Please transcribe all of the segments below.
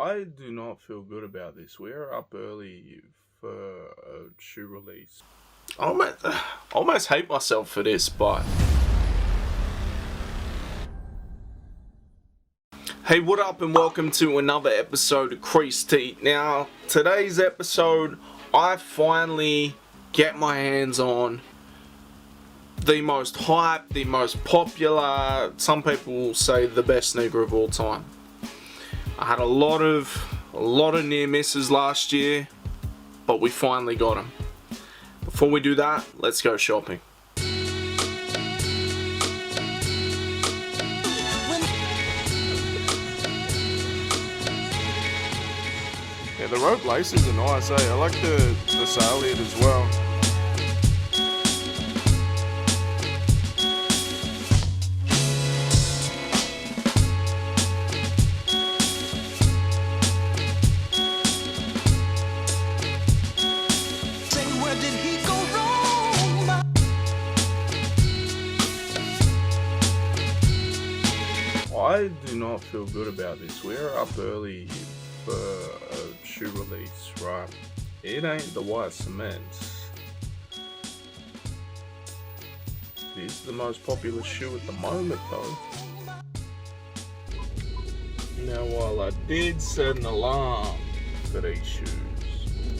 I do not feel good about this. We're up early for a shoe release. I almost hate myself for this, but... Hey, what up and welcome to another episode of Creased. Now, today's episode, I finally get my hands on the most hyped, the most popular, some people will say the best sneaker of all time. I had a lot of near misses last year, but we finally got them. Before we do that, let's go shopping. Yeah, the rope laces are nice, I like the alot as well. I do not feel good about this. We're up early for a shoe release, right? It ain't the white cement. It is the most popular shoe at the moment though. Now while I did set an alarm for these shoes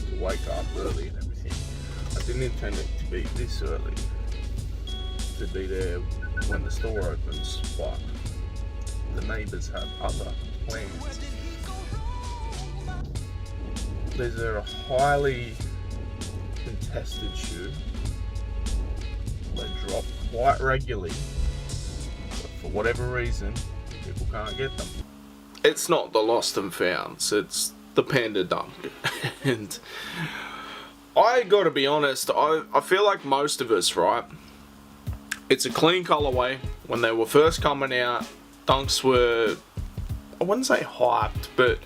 to wake up early and everything, I didn't intend it to be this early, to be there when the store opens, but the neighbours have other plans. These are a highly contested shoe. They drop quite regularly, but for whatever reason, people can't get them. It's not the lost and founds, it's the Panda Dunk. And I gotta be honest, I feel like most of us, right? It's a clean colorway. When they were first coming out, Dunks were, I wouldn't say hyped, but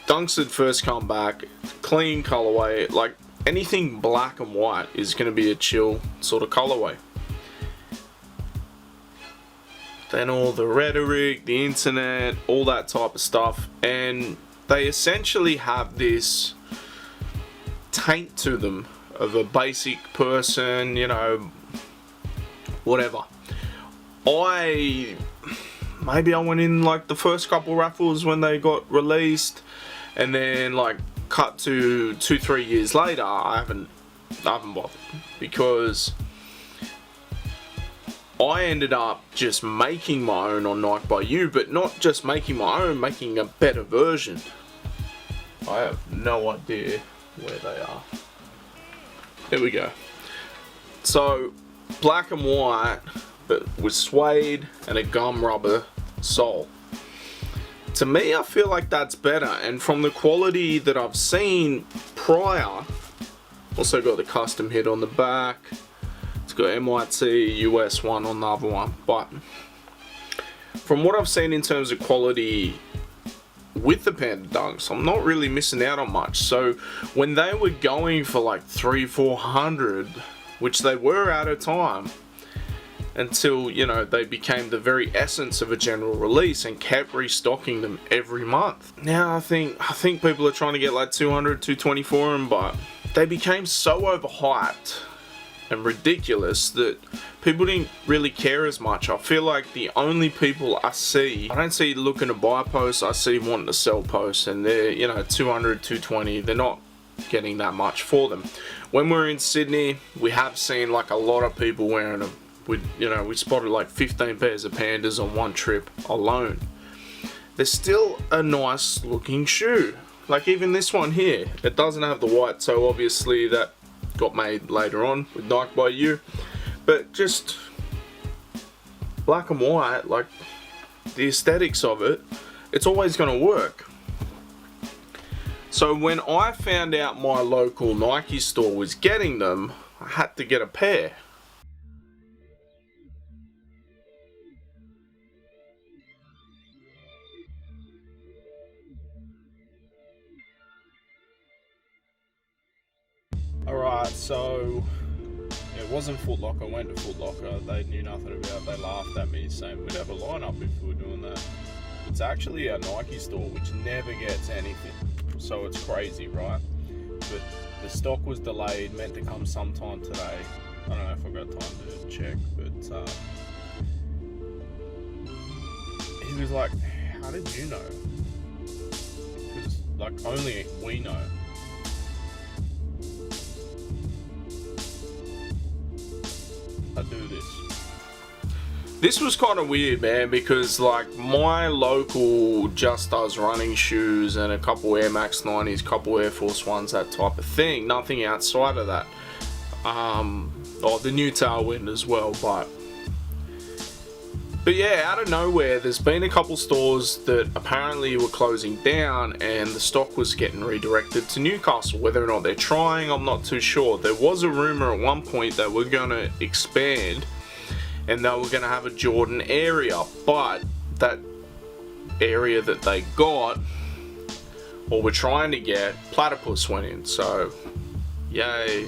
Dunks had first come back, clean colorway, like anything black and white is going to be a chill sort of colorway. Then all the rhetoric, the internet, all that type of stuff, and they essentially have this taint to them of a basic person, you know, whatever. Maybe I went in like the first couple raffles when they got released, and then like cut to 2-3 years later, I haven't bothered, because I ended up just making my own on Nike by You, but not just making my own, making a better version. I have no idea where they are. There we go. So black and white, but with suede and a gum rubber sole. To me, I feel like that's better, and from the quality that I've seen prior, also got the custom hit on the back, it's got MITUS one on the other one, but from what I've seen in terms of quality with the Panda Dunks, I'm not really missing out on much. So when they were going for like 300-400, which they were at a time, until, you know, they became the very essence of a general release and kept restocking them every month. Now I think people are trying to get like 200, 220 for them, but they became so overhyped and ridiculous that people didn't really care as much. I feel like the only people I don't see looking to buy posts, I see wanting to sell posts, and they're, you know, 200, 220, they're not getting that much for them. When we're in Sydney, we have seen like a lot of people wearing them. We spotted like 15 pairs of Pandas on one trip alone. They're still a nice looking shoe. Like even this one here, it doesn't have the white, so obviously that got made later on with Nike by You. But just black and white, like the aesthetics of it, it's always gonna work. So when I found out my local Nike store was getting them, I had to get a pair. Alright, so it wasn't Foot Locker. I went to Foot Locker. They knew nothing about it. They laughed at me saying we'd have a lineup if we were doing that. It's actually a Nike store which never gets anything, so it's crazy, right? But the stock was delayed, meant to come sometime today. I don't know if I got time to check, but he was like, how did you know? Because like only we know. I do this. This was kind of weird, man, because like my local just does running shoes and a couple Air Max 90s, couple Air Force Ones, that type of thing. Nothing outside of that. Or the new Tailwind as well, but yeah, out of nowhere, there's been a couple stores that apparently were closing down and the stock was getting redirected to Newcastle. Whether or not they're trying, I'm not too sure. There was a rumor at one point that we're going to expand and they were going to have a Jordan area, but that area that they got, or were trying to get, Platypus went in, so yay.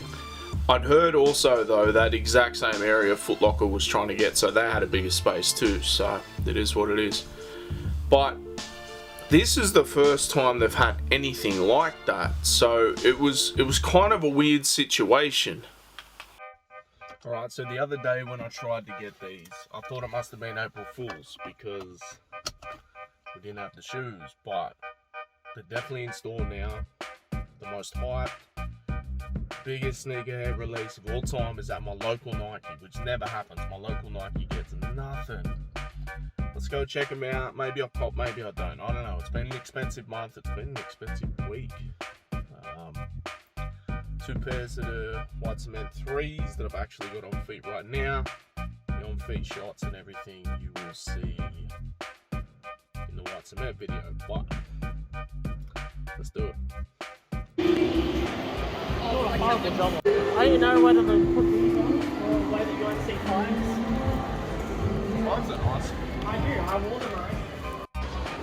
I'd heard also though that exact same area Foot Locker was trying to get, so they had a bigger space too, so it is what it is. But this is the first time they've had anything like that, so it was kind of a weird situation. Alright, so the other day when I tried to get these, I thought it must have been April Fool's because we didn't have the shoes, but they're definitely in store now. The most hyped, biggest sneakerhead release of all time is at my local Nike, which never happens. My local Nike gets nothing. Let's go check them out. Maybe I'll pop, maybe I don't. I don't know. It's been an expensive month. It's been an expensive week. 2 pairs of the white cement 3s that I've actually got on feet right now. The on feet shots and everything you will see in the white cement video. But let's do it. I don't know whether to put these on or whether you want to see times. Times are nice. I do, I wore them right.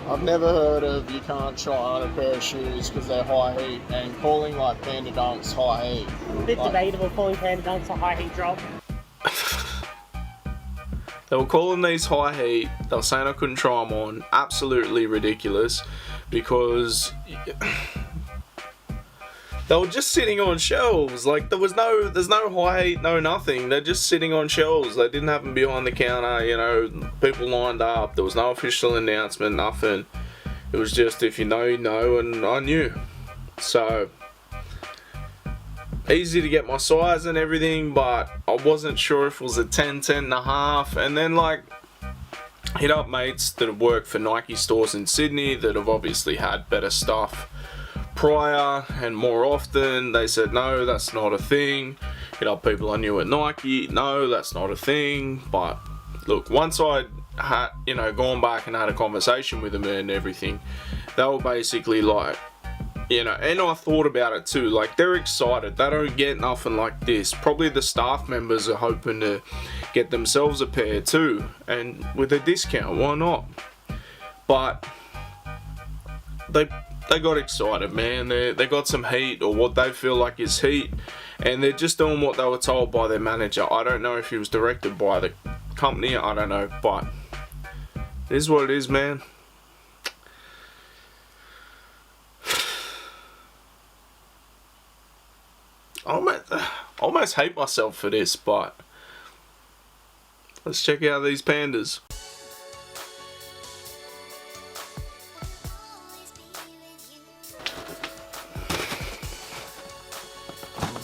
I've never heard of you can't try on a pair of shoes because they're high heat, and calling like Panda Dunks high heat. A bit debatable calling Panda Dunks a high heat drop. They were calling these high heat, they were saying I couldn't try them on. Absolutely ridiculous, because they were just sitting on shelves. Like there's no high heat, no nothing. They're just sitting on shelves. They didn't have them behind the counter, you know, people lined up. There was no official announcement, nothing. It was just if you know, you know, and I knew. So easy to get my size and everything, but I wasn't sure if it was a 10, 10 and a half. And then like hit up mates that have worked for Nike stores in Sydney that have obviously had better stuff prior and more often. They said no, that's not a thing. Hit up people I knew at Nike, no, that's not a thing. But look, once I had, you know, gone back and had a conversation with them and everything, they were basically like, you know, and I thought about it too, like they're excited, they don't get nothing like this. Probably the staff members are hoping to get themselves a pair too, and with a discount, why not? But they got excited, man. They got some heat, or what they feel like is heat, and they're just doing what they were told by their manager. I don't know if he was directed by the company, I don't know, but it is what it is, man. I almost hate myself for this, but let's check out these pandas.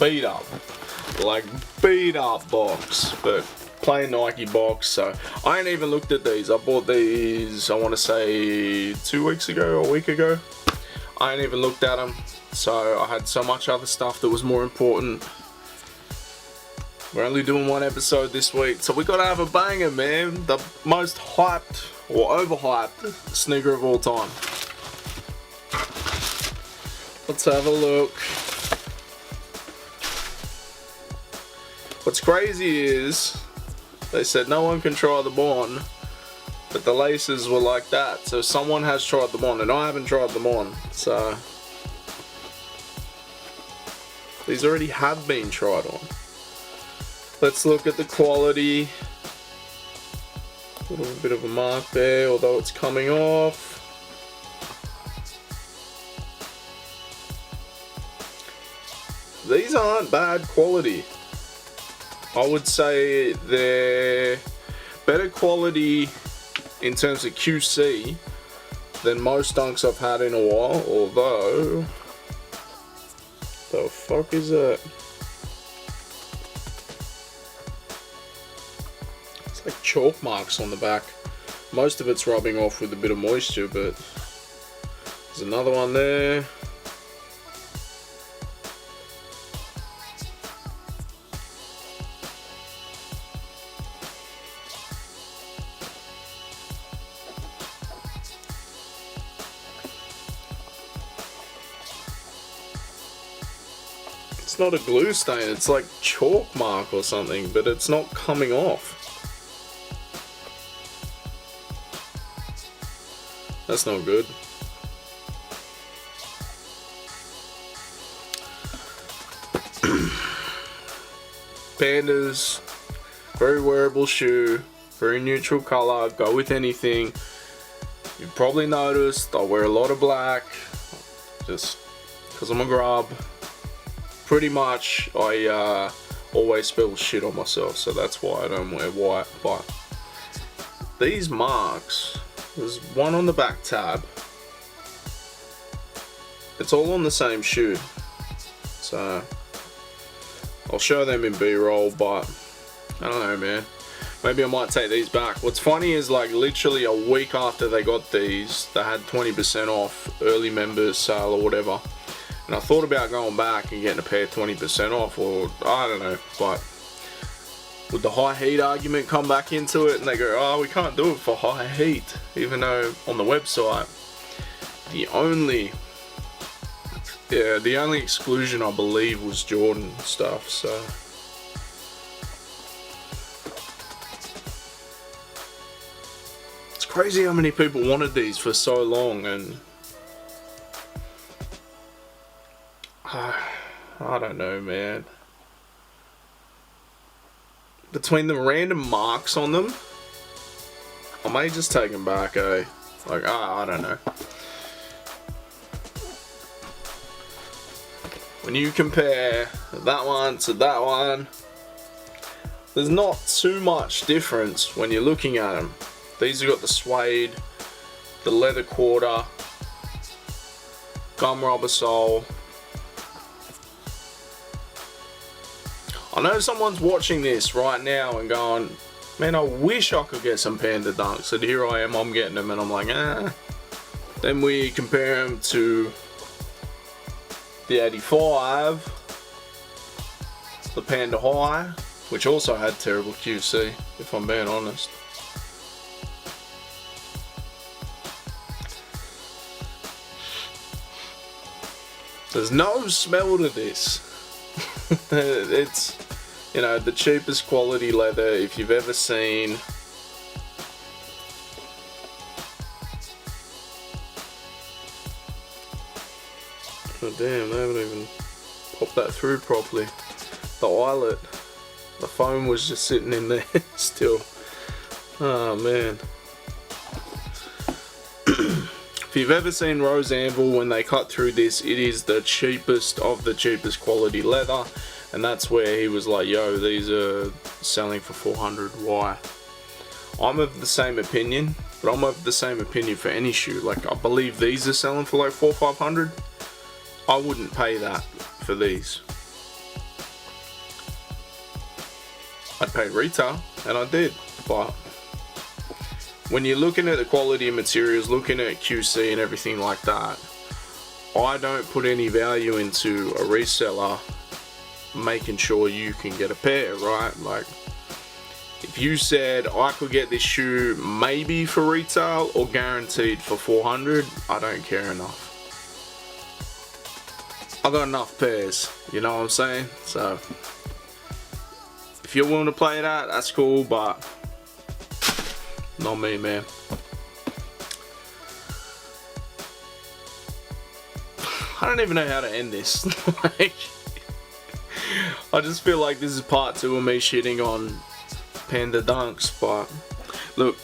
Beat up, like beat up box, but plain Nike box. So I ain't even looked at these. I bought these, I want to say 2 weeks ago or a week ago. I ain't even looked at them. So I had so much other stuff that was more important. We're only doing 1 episode this week, so we gotta have a banger, man. The most hyped or overhyped sneaker of all time. Let's have a look. What's crazy is they said no one can try them on, but the laces were like that. So someone has tried them on, and I haven't tried them on. So these already have been tried on. Let's look at the quality. Little bit of a mark there, although it's coming off. These aren't bad quality. I would say they're better quality in terms of QC than most dunks I've had in a while, although, the fuck is that? It's like chalk marks on the back. Most of it's rubbing off with a bit of moisture, but there's another one there. It's not a glue stain, it's like chalk mark or something, but it's not coming off. That's not good. Pandas, very wearable shoe, very neutral color, go with anything. You've probably noticed I wear a lot of black, just because I'm a grub. Pretty much I always spill shit on myself, so that's why I don't wear white. But these marks, there's one on the back tab, it's all on the same shoe, so I'll show them in B-roll, but I don't know, man, maybe I might take these back. What's funny is, like, literally a week after they got these, they had 20% off early members sale or whatever. And I thought about going back and getting a pair 20% off, or I don't know, but would the high heat argument come back into it? And they go, oh, we can't do it for high heat, even though on the website the only exclusion I believe was Jordan stuff. So it's crazy how many people wanted these for so long, and I don't know, man. Between the random marks on them, I may just take them back, eh? Like, I don't know. When you compare that one to that one, there's not too much difference when you're looking at them. These have got the suede, the leather quarter, gum rubber sole. I know someone's watching this right now and going, man, I wish I could get some Panda Dunks, and here I am, I'm getting them, and I'm like, Then we compare them to the 85, the Panda High, which also had terrible QC, if I'm being honest. There's no smell to this. It's, you know, the cheapest quality leather if you've ever seen. Oh damn, they haven't even popped that through properly. The eyelet, the foam was just sitting in there still. Oh man. If you've ever seen Rose Anvil when they cut through this, it is the cheapest of the cheapest quality leather, and that's where he was like, yo, these are selling for 400, why? I'm of the same opinion, but I'm of the same opinion for any shoe. Like, I believe these are selling for like 400 or 500. I wouldn't pay that for these. I'd pay retail, and I did, but when you're looking at the quality of materials, looking at QC and everything like that, I don't put any value into a reseller making sure you can get a pair, right? Like, if you said I could get this shoe maybe for retail or guaranteed for 400, I don't care enough. I got enough pairs, you know what I'm saying? So if you're willing to play that, that's cool, but not me, man. I don't even know how to end this. Like, I just feel like this is part 2 of me shitting on Panda Dunks, but look,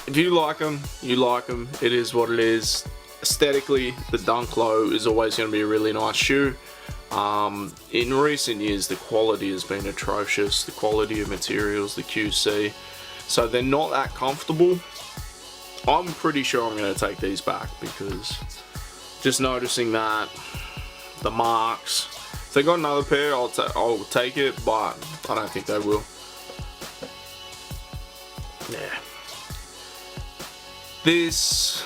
if you like them, you like them. It is what it is. Aesthetically, the Dunk Low is always going to be a really nice shoe. In recent years, the quality has been atrocious. The quality of materials, the QC. So they're not that comfortable. I'm pretty sure I'm going to take these back because just noticing that, the marks. If they got another pair, I'll take it, but I don't think they will. Yeah. This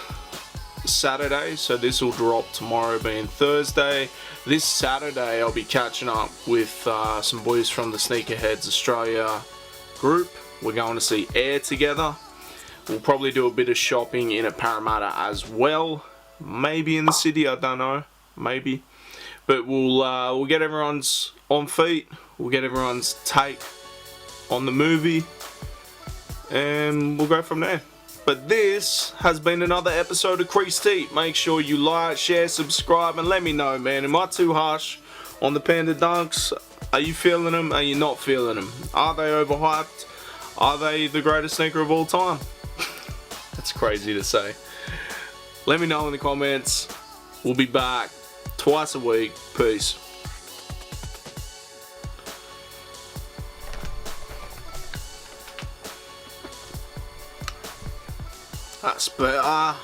Saturday, so this will drop tomorrow being Thursday. This Saturday I'll be catching up with some boys from the Sneakerheads Australia group. We're going to see Air together. We'll probably do a bit of shopping in Parramatta as well. Maybe in the city, I don't know. Maybe. But we'll get everyone's on feet. We'll get everyone's take on the movie. And we'll go from there. But this has been another episode of Creased. Make sure you like, share, subscribe, and let me know, man. Am I too harsh on the Panda Dunks? Are you feeling them? Are you not feeling them? Are they overhyped? Are they the greatest sneaker of all time? That's crazy to say. Let me know in the comments. We'll be back twice a week. Peace. That's better.